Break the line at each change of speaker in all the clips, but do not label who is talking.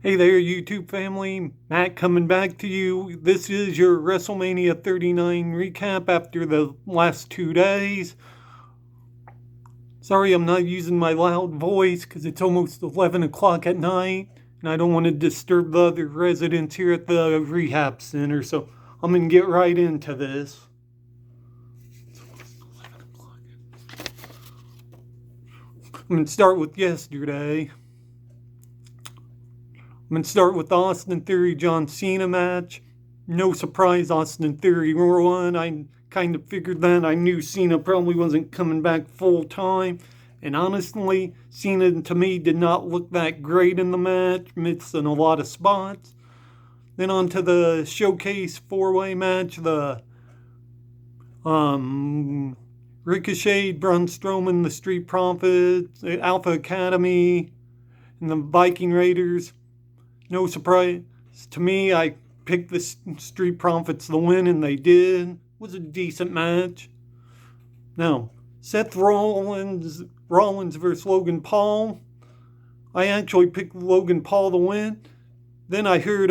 Hey there, YouTube family. Matt coming back to you. This is your WrestleMania 39 recap after the last 2 days. Sorry I'm not using my loud voice because it's almost 11 o'clock at night and I don't want to disturb the other residents here at the rehab center, so I'm going to get right into this. I'm going to start with yesterday. I'm going to start with the Austin Theory John Cena match. No surprise, Austin Theory won. I kind of figured that. I knew Cena probably wasn't coming back full time. And honestly, Cena to me did not look that great in the match, missing a lot of spots. Then on to the showcase four-way match, the Ricochet, Braun Strowman, the Street Profits, Alpha Academy, and the Viking Raiders. No surprise to me. I picked the Street Profits to win, and they did. It was a decent match. Now, Seth Rollins versus Logan Paul. I actually picked Logan Paul to win. Then I heard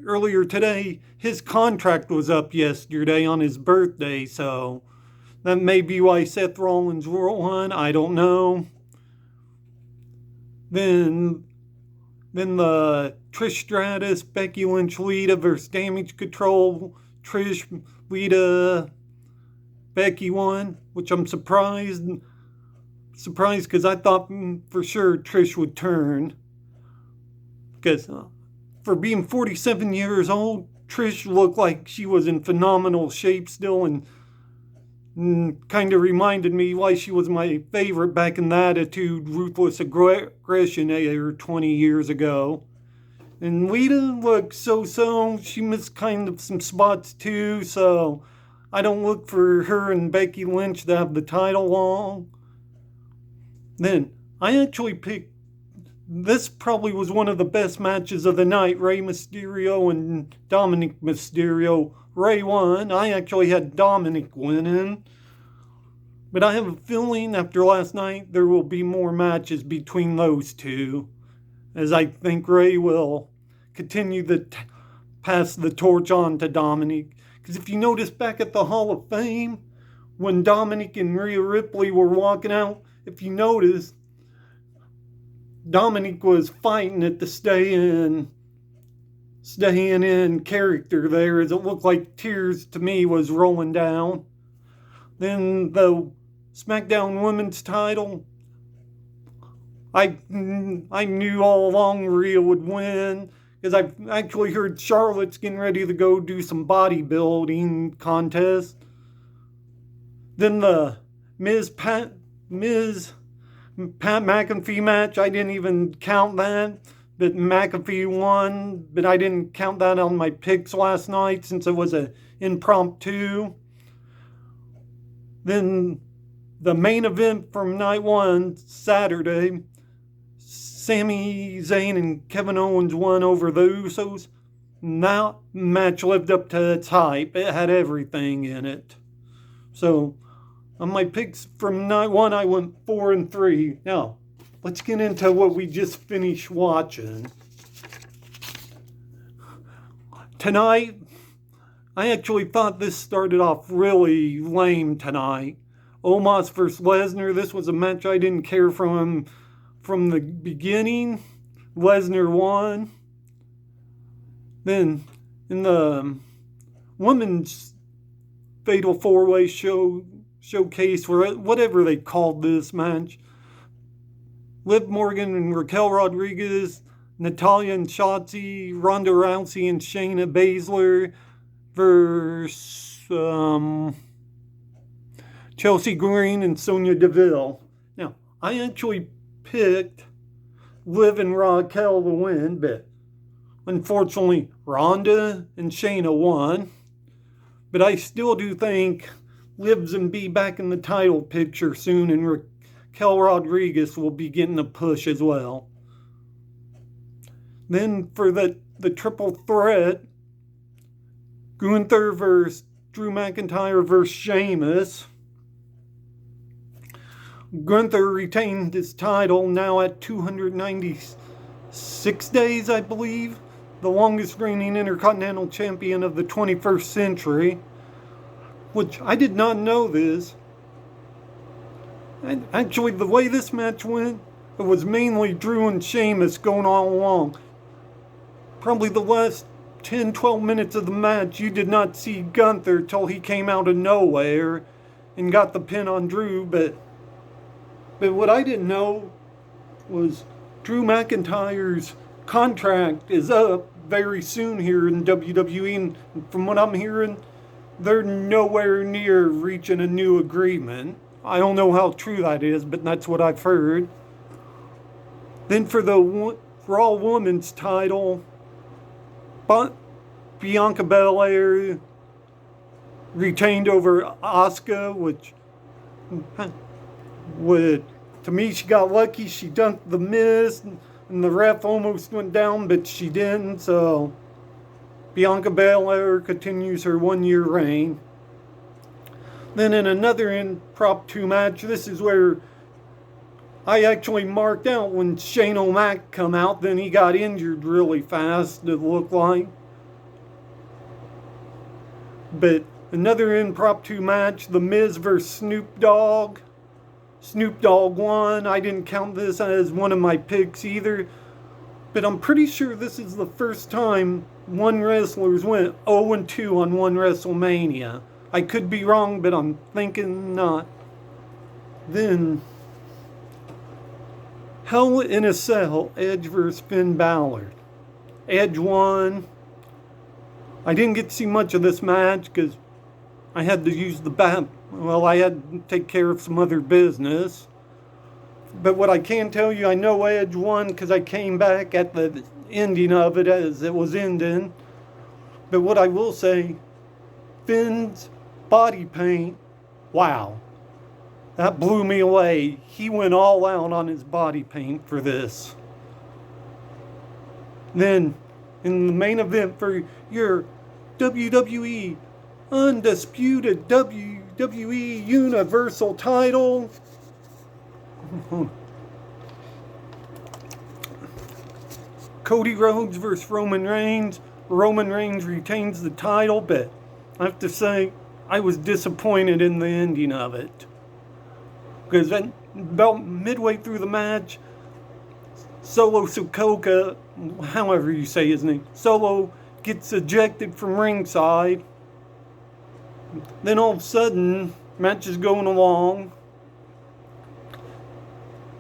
earlier today his contract was up yesterday on his birthday, so that may be why Seth Rollins won. I don't know. Then the Trish Stratus, Becky Lynch, Lita versus Damage Control. Trish, Lita, Becky won, which I'm surprised because I thought for sure Trish would turn. Because for being 47 years old, Trish looked like she was in phenomenal shape still, and kind of reminded me why she was my favorite back in the Attitude Ruthless Aggression era 20 years ago. And Lita looked so. She missed kind of some spots too, so I don't look for her and Becky Lynch to have the title long. Then I actually picked, this probably was one of the best matches of the night, Rey Mysterio and Dominic Mysterio. Rey won. I actually had Dominic winning. But I have a feeling after last night there will be more matches between those two, as I think Rey will continue to pass the torch on to Dominic. Because if you notice back at the Hall of Fame, when Dominic and Rhea Ripley were walking out, if you notice, Dominic was fighting it to stay in character there, as it looked like tears to me was rolling down. Then the SmackDown Women's title, I knew all along Rhea would win, because I've actually heard Charlotte's getting ready to go do some bodybuilding contest. Then the Pat McAfee match, I didn't even count that. But McAfee won, but I didn't count that on my picks last night since it was an impromptu. Then the main event from night one, Saturday, Sami Zayn and Kevin Owens won over the Usos. And that match lived up to its hype. It had everything in it. So on my picks from night one, I went 4-3. Now, let's get into what we just finished watching. Tonight, I actually thought this started off really lame tonight. Omos versus Lesnar. This was a match I didn't care from the beginning. Lesnar won. Then in the women's fatal four-way showcase, or whatever they called this match, Liv Morgan and Raquel Rodriguez, Natalya and Shotzi, Ronda Rousey and Shayna Baszler versus Chelsea Green and Sonya Deville. Now, I actually picked Liv and Raquel to win, but unfortunately Ronda and Shayna won. But I still do think Liv's and be back in the title picture soon, and Raquel Rodriguez will be getting a push as well. Then for the triple threat, Gunther versus Drew McIntyre versus Sheamus. Gunther retained his title now at 296 6 days, I believe. The longest reigning Intercontinental Champion of the 21st century. Which, I did not know this. And actually, the way this match went, it was mainly Drew and Sheamus going all along. Probably the last 10-12 minutes of the match, you did not see Gunther till he came out of nowhere and got the pin on Drew. But what I didn't know was Drew McIntyre's contract is up very soon here in WWE, and from what I'm hearing, they're nowhere near reaching a new agreement. I don't know how true that is, but that's what I've heard. Then for the Raw Women's title, Bianca Belair retained over Asuka, which to me, she got lucky. She dunked the Miz, and the ref almost went down, but she didn't. So Bianca Belair continues her 1-year reign. Then in another impromptu match, this is where I actually marked out when Shane O'Mac come out. Then he got injured really fast, it looked like. But another impromptu match, The Miz vs. Snoop Dogg. Snoop Dogg won. I didn't count this as one of my picks either. But I'm pretty sure this is the first time one wrestlers went 0-2 on one WrestleMania. I could be wrong, but I'm thinking not. Then, Hell in a Cell, Edge vs. Finn Balor. Edge won. I didn't get to see much of this match because I had to use the bathroom. Well, I had to take care of some other business. But what I can tell you, I know Edge won because I came back at the ending of it as it was ending. But what I will say, Finn's body paint, wow. That blew me away. He went all out on his body paint for this. Then, in the main event for your WWE Undisputed WWE Universal title, Cody Rhodes versus Roman Reigns. Roman Reigns retains the title, but I have to say, I was disappointed in the ending of it. Because about midway through the match, Solo Sikoa, however you say his name, Solo gets ejected from ringside. Then all of a sudden, match is going along.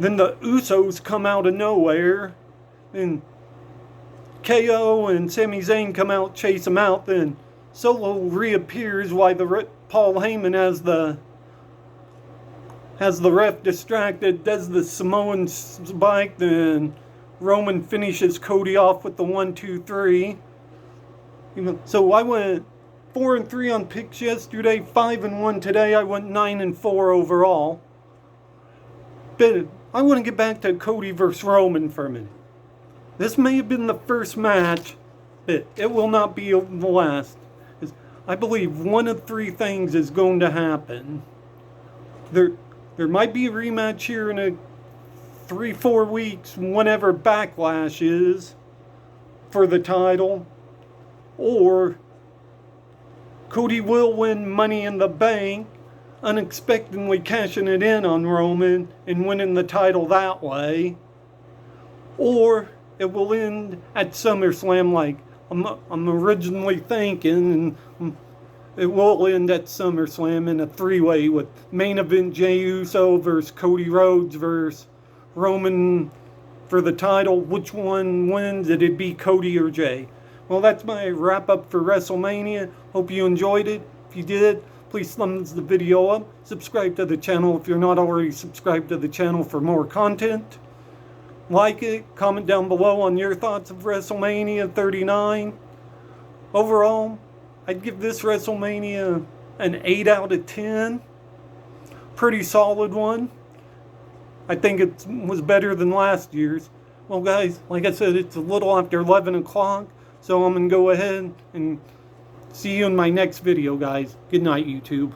Then the Usos come out of nowhere. And KO and Sami Zayn come out, chase him out. Then Solo reappears while Paul Heyman has the ref distracted, does the Samoan spike. Then Roman finishes Cody off with the 1-2-3. So I went 4-3 on picks yesterday, 5-1 today. I went 9-4 overall. But I want to get back to Cody versus Roman for a minute. This may have been the first match, but it will not be the last. I believe one of three things is going to happen. There might be a rematch here in 3-4 weeks, whenever Backlash is, for the title. Or Cody will win Money in the Bank, unexpectedly cashing it in on Roman and winning the title that way. Or it will end at SummerSlam like I'm originally thinking, and it will end at SummerSlam in a 3-way with main event Jey Uso versus Cody Rhodes versus Roman for the title. Which one wins? It'd be Cody or Jey. Well, that's my wrap up for WrestleMania. Hope you enjoyed it. If you did, please thumbs the video up. Subscribe to the channel if you're not already subscribed to the channel for more content. Like it, comment down below on your thoughts of WrestleMania 39. Overall, I'd give this WrestleMania an 8 out of 10. Pretty solid one. I think it was better than last year's. Well, guys, like I said, it's a little after 11 o'clock, so I'm going to go ahead and see you in my next video, guys. Good night, YouTube.